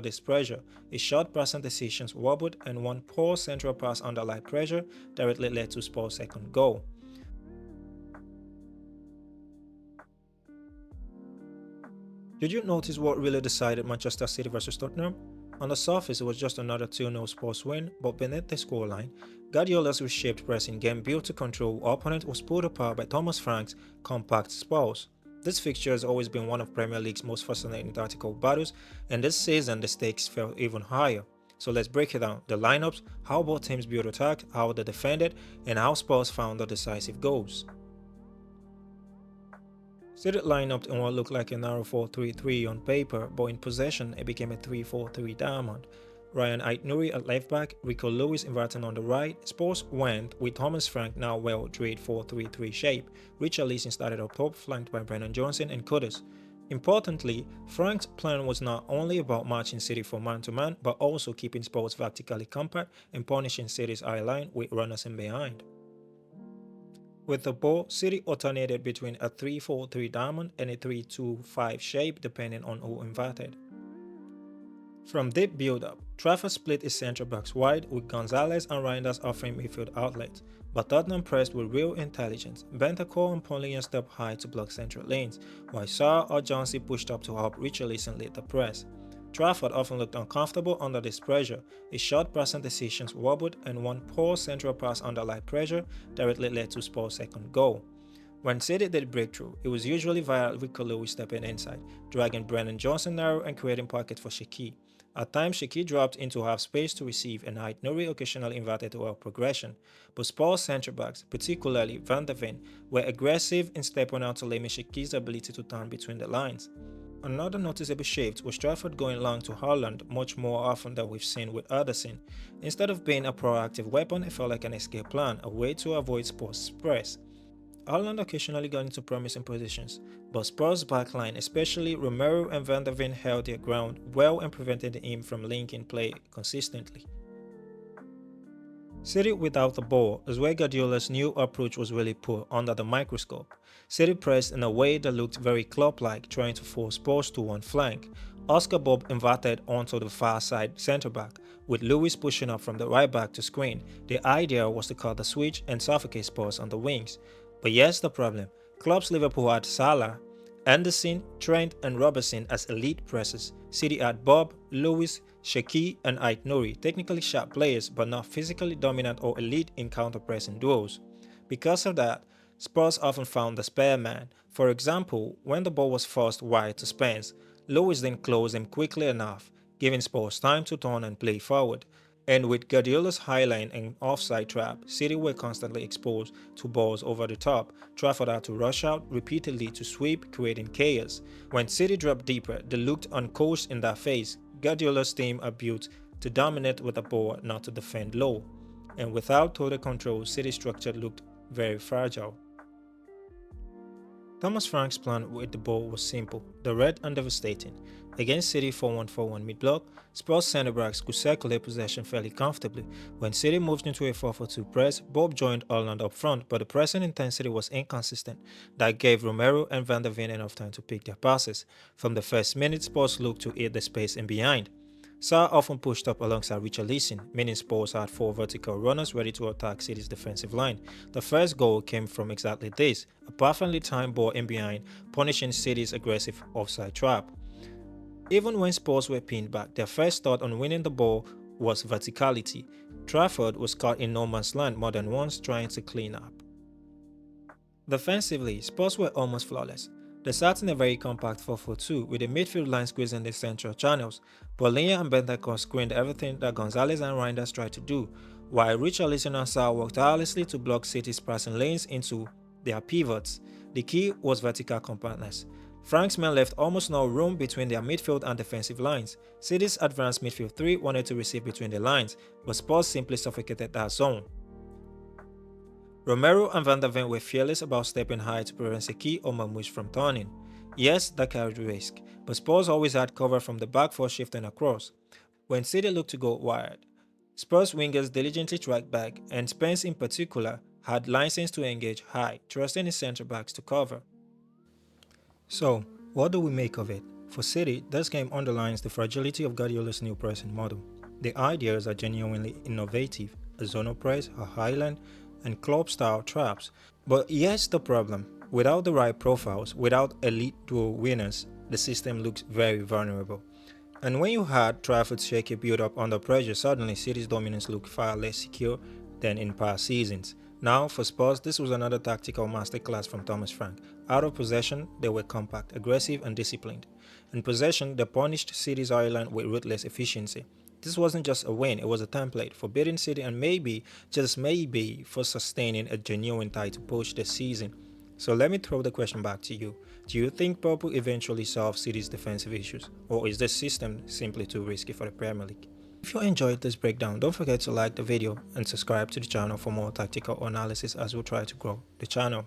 this pressure. His short passing decisions wobbled, and one poor central pass under light pressure directly led to Spurs' second goal. Did you notice what really decided Manchester City versus Tottenham? On the surface, it was just another 2-0 Spurs win, but beneath the scoreline, Guardiola's reshaped pressing game built to control opponent was pulled apart by Thomas Frank's compact Spurs. This fixture has always been one of Premier League's most fascinating tactical battles, and this season the stakes fell even higher. So let's break it down: the lineups, how both teams built attack, how they defended, and how Spurs found the decisive goals. City lined up in what looked like a narrow 4-3-3 on paper, but in possession it became a 3-4-3 diamond. Ryan Aït-Nouri at left back, Rico Lewis inverting on the right. Spurs went with Thomas Frank now well-drilled 4-3-3 shape. Richarlison started up top, flanked by Brennan Johnson and Kudus. Importantly, Frank's plan was not only about matching City for man-to-man, but also keeping Spurs vertically compact and punishing City's eye line with runners in behind. With the ball, City alternated between a 3-4-3 diamond and a 3-2-5 shape depending on who inverted. From deep build-up, Trafford split his centre-backs wide with Gonzalez and Reinders offering midfield outlets, but Tottenham pressed with real intelligence. Bentancur and Paulinho stepped high to block central lanes, while Sarr or Johnson pushed up to help Richarlison lead the press. Trafford often looked uncomfortable under this pressure. His short passing decisions wobbled, and one poor central pass under light pressure directly led to Spurs' second goal. When City did breakthrough, it was usually via Rico Lewis stepping inside, dragging Brennan Johnson narrow and creating pockets for Shaqiri. At times, Shaqiri dropped into half space to receive, and Aït-Nouri occasionally inverted to help progression. But Spurs centre-backs, particularly Van der Ven, were aggressive in stepping out to limit Shaqiri's ability to turn between the lines. Another noticeable shift was Trafford going long to Haaland much more often than we've seen with Ederson. Instead of being a proactive weapon, it felt like an escape plan, a way to avoid Spurs' press. Haaland occasionally got into promising positions, but Spurs' backline, especially Romero and Van der Ven, held their ground well and prevented him from linking play consistently. City without the ball is where Guardiola's new approach was really put under the microscope. City pressed in a way that looked very Klopp-like, trying to force Spurs to one flank. Oscar Bob inverted onto the far side centre-back, with Lewis pushing up from the right back to screen. The idea was to cut the switch and suffocate Spurs on the wings. But here's the problem: Klopp's Liverpool had Salah, Anderson, Trent and Robertson as elite pressers. City had Bob, Lewis, Shaqiri and Aït-Nouri, technically sharp players but not physically dominant or elite in counter-pressing duels. Because of that, Spurs often found the spare man. For example, when the ball was forced wide to Spence, Lewis then closed him quickly enough, giving Spurs time to turn and play forward. And with Guardiola's high line and offside trap, City were constantly exposed to balls over the top. Trafford had to rush out repeatedly to sweep, creating chaos. When City dropped deeper, they looked uncoached in that phase. Guardiola's team are built to dominate with the ball, not to defend low. And without total control, City's structure looked very fragile. Thomas Frank's plan with the ball was simple, direct and devastating. Against City 4-1-4-1 mid-block, Spurs centre-backs could circulate possession fairly comfortably. When City moved into a 4-4-2 press, Bob joined Haaland up front, but the pressing intensity was inconsistent. That gave Romero and Van der Ven enough time to pick their passes. From the first minute, Spurs looked to hit the space in behind. Sarr often pushed up alongside Richarlison, meaning Spurs had four vertical runners ready to attack City's defensive line. The first goal came from exactly this, a perfectly timed ball in behind, punishing City's aggressive offside trap. Even when Spurs were pinned back, their first thought on winning the ball was verticality. Trafford was caught in no man's land more than once trying to clean up. Defensively, Spurs were almost flawless. They sat in a very compact 4-4-2 with the midfield line squeezing the central channels. Paulinho and Bentancur screened everything that Gonzalez and Reinders tried to do, while Richarlison and Sarr worked tirelessly to block City's passing lanes into their pivots. The key was vertical compactness. Frank's men left almost no room between their midfield and defensive lines. City's advanced midfield three wanted to receive between the lines, but Spurs simply suffocated that zone. Romero and Van der Ven were fearless about stepping high to prevent Shaqiri or Mamouche from turning. Yes, that carried risk, but Spurs always had cover from the back four shifting across. When City looked to go wide, Spurs wingers diligently tracked back, and Spence in particular had license to engage high, trusting his centre-backs to cover. So, what do we make of it? For City, this game underlines the fragility of Guardiola's new pressing model. The ideas are genuinely innovative, a zonal press, a highland, and club-style traps. But here's the problem. Without the right profiles, without elite duel winners, the system looks very vulnerable. And when you had Trafford's shaky build-up under pressure, suddenly City's dominance looked far less secure than in past seasons. Now, for Spurs, this was another tactical masterclass from Thomas Frank. Out of possession, they were compact, aggressive, and disciplined. In possession, they punished City's island with ruthless efficiency. This wasn't just a win, it was a template for beating City and maybe, just maybe, for sustaining a genuine title push this season. So let me throw the question back to you. Do you think Pep will eventually solve City's defensive issues, or is this system simply too risky for the Premier League? If you enjoyed this breakdown, don't forget to like the video and subscribe to the channel for more tactical analysis as we try to grow the channel.